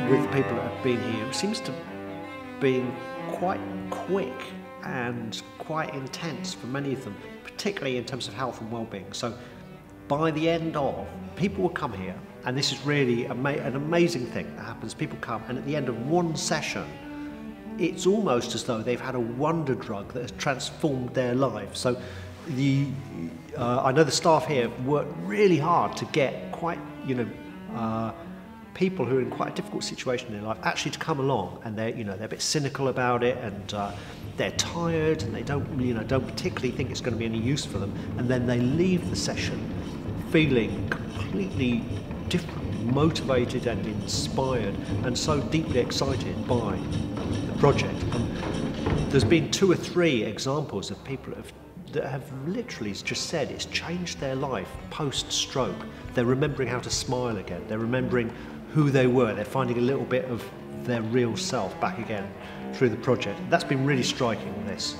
with people that have been here seems to be quite quick and quite intense for many of them, particularly in terms of health and well-being. So by the end of, people will come here, and this is really an amazing thing that happens. People come, and at the end of one session, it's almost as though they've had a wonder drug that has transformed their life. So I know the staff here have worked really hard to get quite, people who are in quite a difficult situation in their life actually to come along, and they're a bit cynical about it, and they're tired, and they don't particularly think it's going to be any use for them, and then they leave the session feeling completely different, motivated and inspired, and so deeply excited by the project. And there's been 2 or 3 examples of people that have literally just said it's changed their life post-stroke. They're remembering how to smile again. They're remembering who they were. They're finding a little bit of their real self back again through the project. That's been really striking, this.